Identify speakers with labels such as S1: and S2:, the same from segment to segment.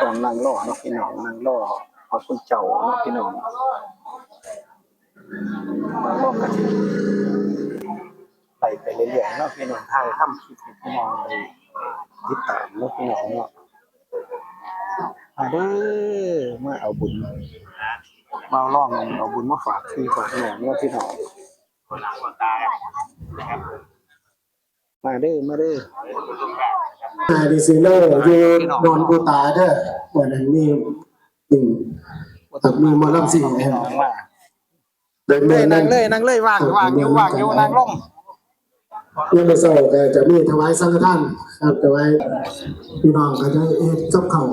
S1: ต้องนั่งรอเนาะพี่น้องนั่งรอขอบคุณเจ้าเนาะพี่น้องนั่งรอกันไปเรื่อยๆเนาะพี่น้องถ่ายทำคลิปให้พี่น้องได้ติดตามเนาะพี่น้องเนาะมาเด้อมาเอาบุญมาล่องเอาบุญมาฝากพี่ฝากน้องเนาะพี่น้องมาเด้อ
S2: ดีซีโน่อยู่นอนกูตาเด้อวันนั้นมีมีมอลำสิ่ง
S1: พี่น้องมา
S2: เดิน
S1: นั่งเลยว่างอยู่นั่งลง
S2: ยังไม่เศร้าก็จะมีถวายสังฆทานครับถวายพี่น้องก็จะเอ็ดกับเขา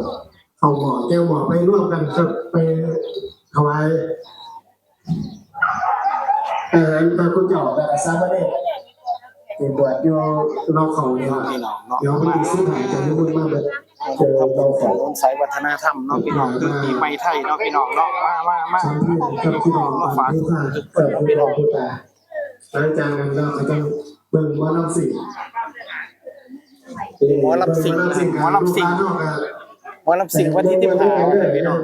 S2: หม้อแก้วหม้อไปร่วมกันครับไปถวายพระคุณเจ้าและสามเณรที่บวชอยู่นอกเขาเนี่ยเดี๋ยวมันมีสิ่งหายจะมีบุญมากเลยเจอเราขอ
S1: สายวัฒนธรรมเนาะพี่น้องปีใหม่ไทยเนาะพี่น้องเนาะมา
S2: ครับพี่น้องมาฝากพี่น้องผู้ตาหลังจากนั้นเราจะเบิ่งหมอลำสิ่ง
S1: วันที่15พี่น้อง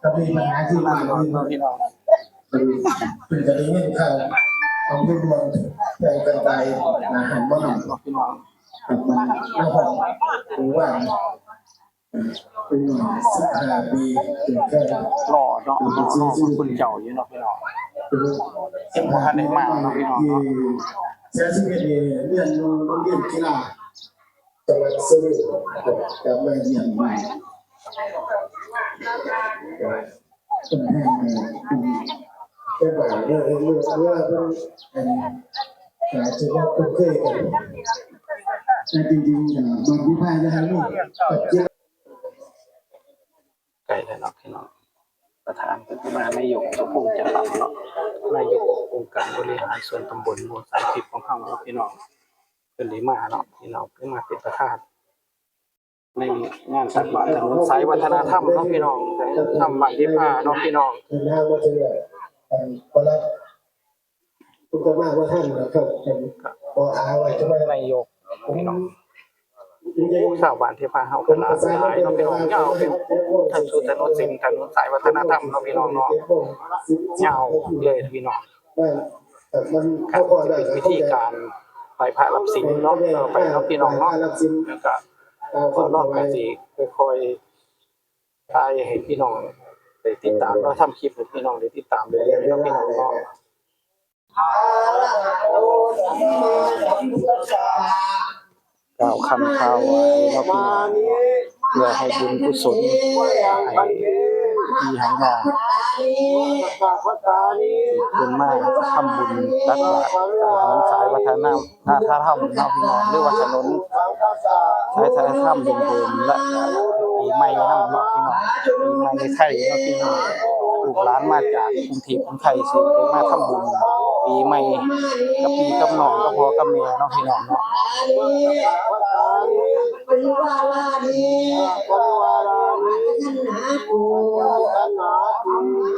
S2: ก็มีปัญหาที่มา
S1: พี่น้อง
S2: เป็นกรณีนี้ค่ะเอาเรื่องแบ่งกันไปนะหันบ่หน่อย
S1: พี่น้อง
S2: มันไม่พอหรือว่าเป็น15 ปีถึงแค่
S1: รอเนาะคุณเจ้าอยู่เนาะพี่น้องเอ็มพันได้มาเนาะพี่น้องเนาะ
S2: เสียชีวิตเรียนโรงเรียนกีฬาจังหวัดสุรินทร์กับมาเยี่ยมใหม่เป็นแบบเรื่องว่าเป็นอาจจะว่าคุ้นเคยกันแต่จริงๆบางที่พายได้นี่ปัจจัย
S1: ไกลเลยเนาะพี่น้องประธานเป็นมานายกสมพงษ์จันทร์เนาะนายกองค์การบริหารส่วนตำบลบัวสายทิพย์ของเราเนาะพี่น้องเป็นได้มาเนาะพี่น้องเป็นมาเป็นประธานในงานตักบาตรถนนสายวัฒนธรรมเนาะพี่น้องทำบัตรที่ผ้าเนาะพี่น้อง
S2: หน้าว่าจะพอรับคุณจะมากว่าท่านนะครับพออาไว้จะไม่
S1: นายกพี่น้องชาวบ้านที่พาเฮากันหลายเนาะพี่น้องยาวเป็นถนนถนนสายวัฒนธรรมเนาะพี่น้องเนาะยาวเลยพี่น้องครับเป็นวิธีการไหว้พระรับศีลเนาะไปเนาะพี่น้องเนาะแล้วก็พอรอบกันสิค่อยๆตายให้พี่น้องได้ติดตามเราทำคลิปให้พี่น้องได้ติดตามเรื่อยๆเนาะพี่น้องเนาะกล่าวคำข่าวไว้เนาะพี่น้องเพื่อให้บุญกุศลให้พี่ให้น้องเป็นมาทำบุญตักบาตรถนนสายวัฒนธรรมเนาะพี่น้องหรือว่าถนนสายวัฒนธรรมเดิมๆและปีใหม่นำเนาะพี่น้องปีใหม่ในไทยเนาะพี่น้องลูกหลานมาจากกรุงเทพกรุงไทยสิได้มาทำบุญปีใหม่กับพี่กับน้องกับพ่อกับแม่เนาะพี่น้องเนาะ
S2: ปริวาลานีขันหาปูม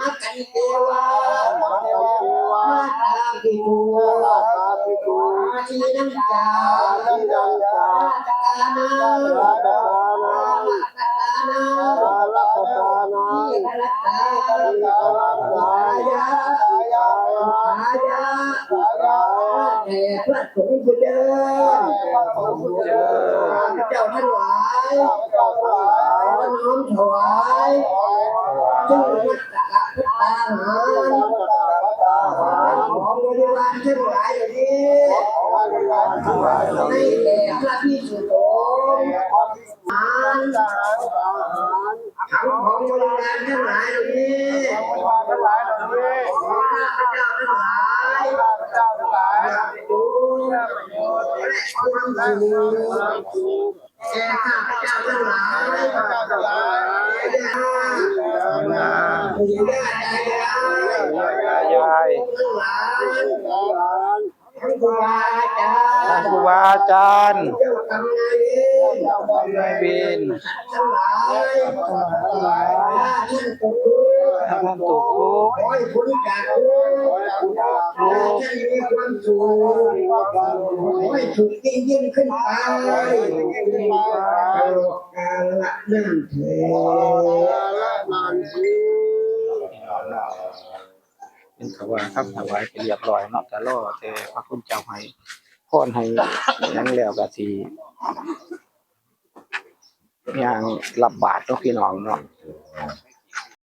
S2: ากันเทวามาตาปิปูมาชีนังจาตานาลักตานาลักตายาแด่พระสงฆ์ผู้เจริญเจ้าทั้งหลายขอน้อมถวายจึงพุทธะพุทธาหารของบริวารทั้งหลายเหล่านี้ให้แด่พระภิกษุสงฆ์ทั้งของบริวารทั้งหลายเหล่านี้ของข้าพเจ้าทั้งหลายดูและความสุขแก่ข้าพเจ้าทั้งหลาย
S1: ยาย
S2: ท่านครู
S1: อาจารย์นายเวรท่านตุกทุกข์
S2: ขอให้พ้นจากทุกข์ให้มีความสุขขอให้ถูกยิ่งขึ้นไปตลอดกาลละ นั่นเถิด
S1: เป็นเขาว่าครับถวายไปเรียบร้อยเนาะแต่รอแต่พระคุณเจ้าให้พรให้หยังแล้วก็สิย่างรับบาตรเนาะพี่น้องเนาะ